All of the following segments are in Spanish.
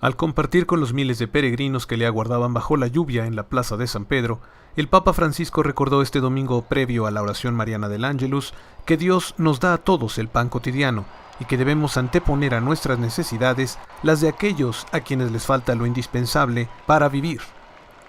Al compartir con los miles de peregrinos que le aguardaban bajo la lluvia en la plaza de San Pedro, el Papa Francisco recordó este domingo previo a la oración mariana del Ángelus que Dios nos da a todos el pan cotidiano y que debemos anteponer a nuestras necesidades las de aquellos a quienes les falta lo indispensable para vivir,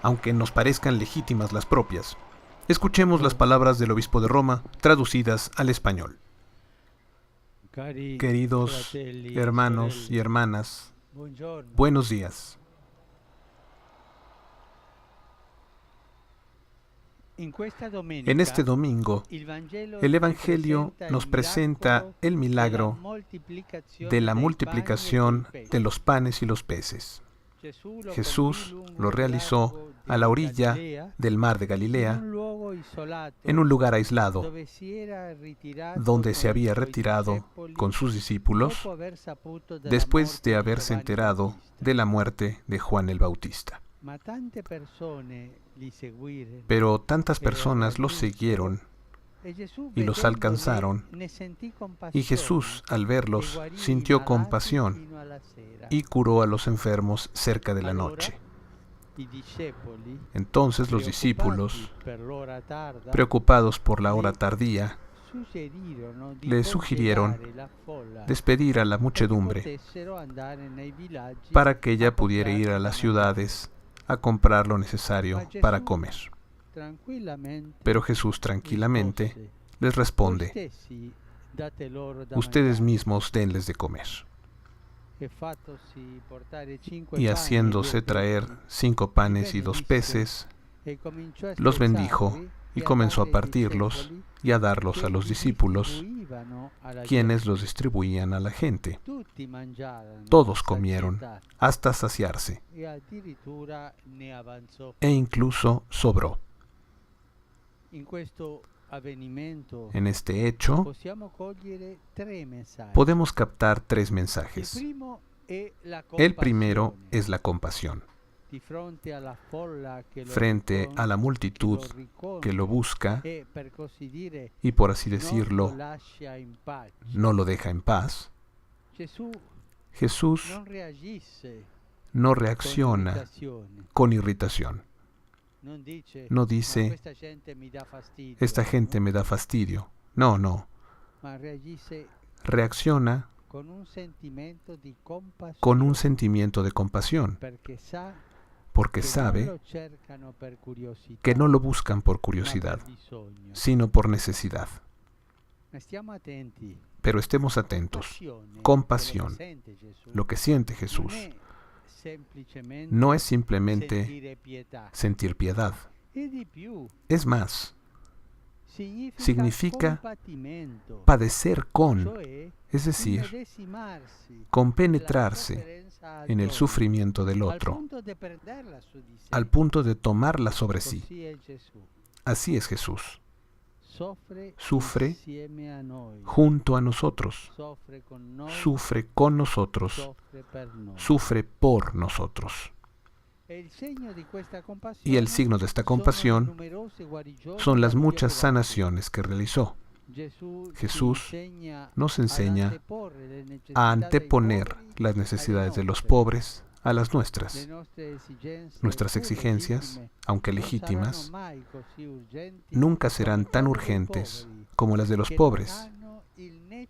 aunque nos parezcan legítimas las propias. Escuchemos las palabras del obispo de Roma traducidas al español. Queridos hermanos y hermanas, buenos días. En este domingo, el Evangelio nos presenta el milagro de la multiplicación de los panes y los peces. Jesús lo realizó a la orilla del mar de Galilea, en un lugar aislado, donde se había retirado con sus discípulos después de haberse enterado de la muerte de Juan el Bautista. Pero tantas personas los siguieron y los alcanzaron, y Jesús, al verlos, sintió compasión y curó a los enfermos cerca de la noche. Entonces los discípulos, preocupados por la hora tardía, le sugirieron despedir a la muchedumbre para que ella pudiera ir a las ciudades a comprar lo necesario para comer. Pero Jesús tranquilamente les responde: ustedes mismos denles de comer. Y haciéndose traer 5 panes y 2 peces, los bendijo y comenzó a partirlos y a darlos a los discípulos, quienes los distribuían a la gente. Todos comieron hasta saciarse, e incluso sobró. En este hecho, podemos captar 3 mensajes. El primero es la compasión. Frente a la multitud que lo busca y, por así decirlo, no lo deja en paz, Jesús no reacciona con irritación. No dice: esta gente me da fastidio. No. Reacciona con un sentimiento de compasión, porque sabe que no lo buscan por curiosidad, sino por necesidad. Pero estemos atentos. Compasión, lo que siente Jesús, no es simplemente sentir piedad. Es más, significa padecer con, es decir, compenetrarse en el sufrimiento del otro, al punto de tomarla sobre sí. Así es Jesús. Sufre junto a nosotros, sufre con nosotros, sufre por nosotros. Y el signo de esta compasión son las muchas sanaciones que realizó. Jesús nos enseña a anteponer las necesidades de los pobres a las nuestras. Nuestras exigencias, aunque legítimas, nunca serán tan urgentes como las de los pobres,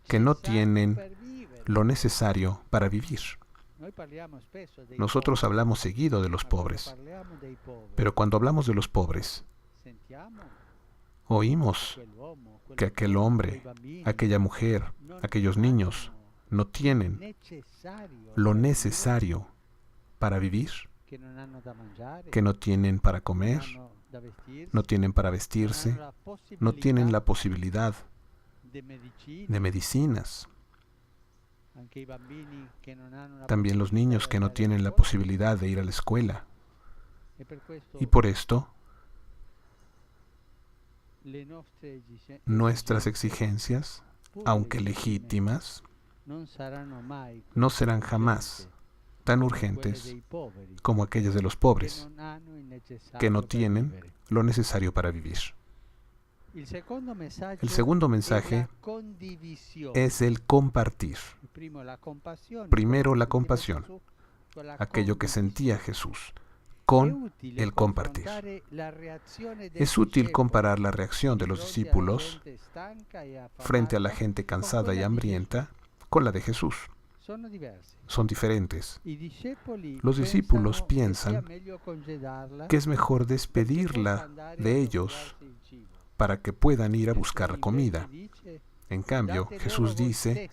que no tienen lo necesario para vivir. Nosotros hablamos seguido de los pobres, pero cuando hablamos de los pobres, oímos que aquel hombre, aquella mujer, aquellos niños no tienen lo necesario para vivir, que no tienen para comer, no tienen para vestirse, no tienen la posibilidad de medicinas. También los niños que no tienen la posibilidad de ir a la escuela. Y por esto, nuestras exigencias, aunque legítimas, no serán jamás tan urgentes como aquellas de los pobres, que no tienen lo necesario para vivir. El segundo mensaje es el compartir. Primero la compasión. aquello que sentía Jesús, con el compartir. Es útil comparar la reacción de los discípulos frente a la gente cansada y hambrienta con la de Jesús. Son diferentes. Los discípulos piensan que es mejor despedirla de ellos para que puedan ir a buscar comida. En cambio, Jesús dice,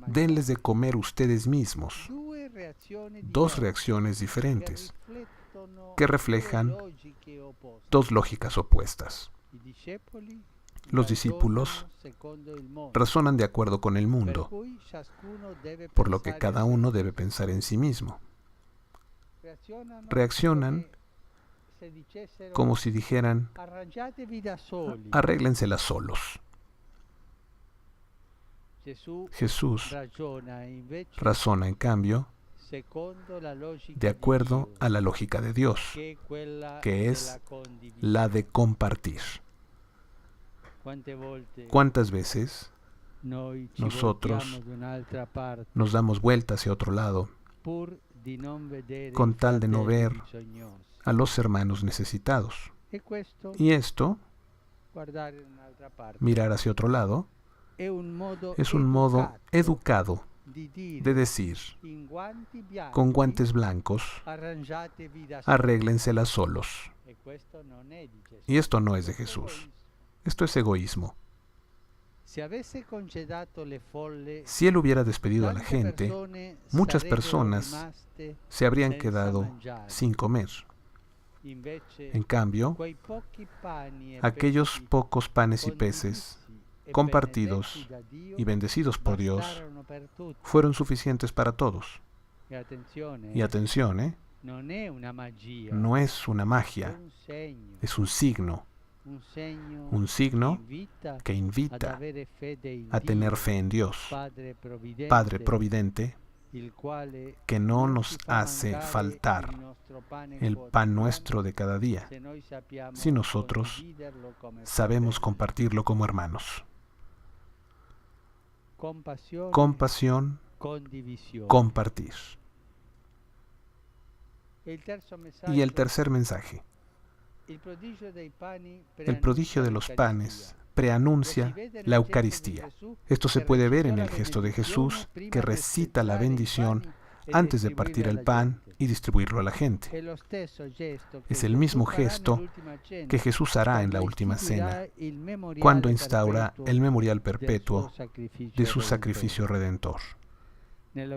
denles de comer ustedes mismos. Dos reacciones diferentes que reflejan dos lógicas opuestas. Los discípulos razonan de acuerdo con el mundo, por lo que cada uno debe pensar en sí mismo. Reaccionan como si dijeran, arréglensela solos. Jesús razona, en cambio, de acuerdo a la lógica de Dios, que es la de compartir. ¿Cuántas veces nosotros nos damos vuelta hacia otro lado con tal de no ver a los hermanos necesitados? Y esto, mirar hacia otro lado, es un modo educado de decir, con guantes blancos, arréglensela solos. Y esto no es de Jesús. Esto es egoísmo. Si él hubiera despedido a la gente, muchas personas se habrían quedado sin comer. En cambio, aquellos pocos panes y peces compartidos y bendecidos por Dios fueron suficientes para todos. Y atención, no es una magia, es un signo que invita a tener fe en Dios, Padre Providente, que no nos hace faltar el pan nuestro de cada día, si nosotros sabemos compartirlo como hermanos. Compasión, compartir. Y el tercer mensaje. El prodigio de los panes preanuncia la Eucaristía. Esto se puede ver en el gesto de Jesús, que recita la bendición antes de partir el pan y distribuirlo a la gente. Es el mismo gesto que Jesús hará en la última cena, cuando instaura el memorial perpetuo de su sacrificio redentor. En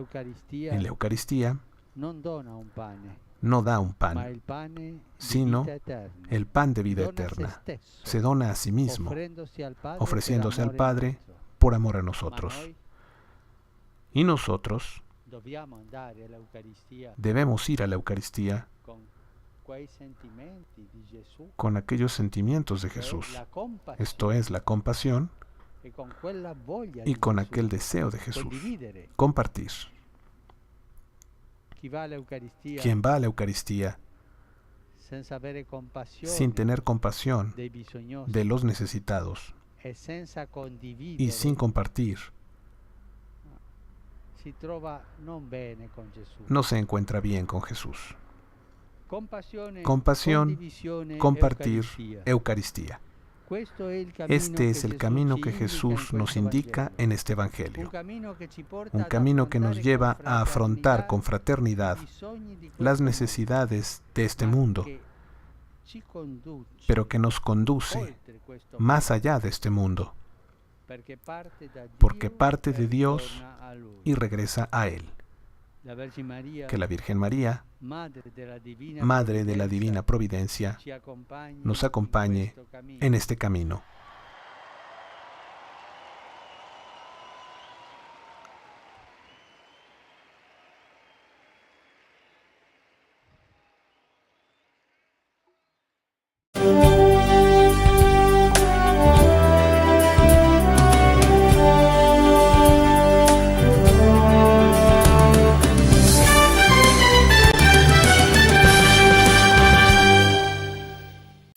la Eucaristía no da un pan, sino el pan de vida eterna. Se dona a sí mismo, ofreciéndose al Padre por amor a nosotros. Y nosotros debemos ir a la Eucaristía con aquellos sentimientos de Jesús. Esto es la compasión y con aquel deseo de Jesús, compartir. Quien va a la Eucaristía sin tener compasión de los necesitados y sin compartir, no se encuentra bien con Jesús. Compasión, compartir, Eucaristía. Este es el camino que Jesús nos indica en este Evangelio. Un camino que nos lleva a afrontar con fraternidad las necesidades de este mundo, pero que nos conduce más allá de este mundo, porque parte de Dios y regresa a Él. Que la Virgen María, Madre de la Divina Providencia, nos acompañe en este camino.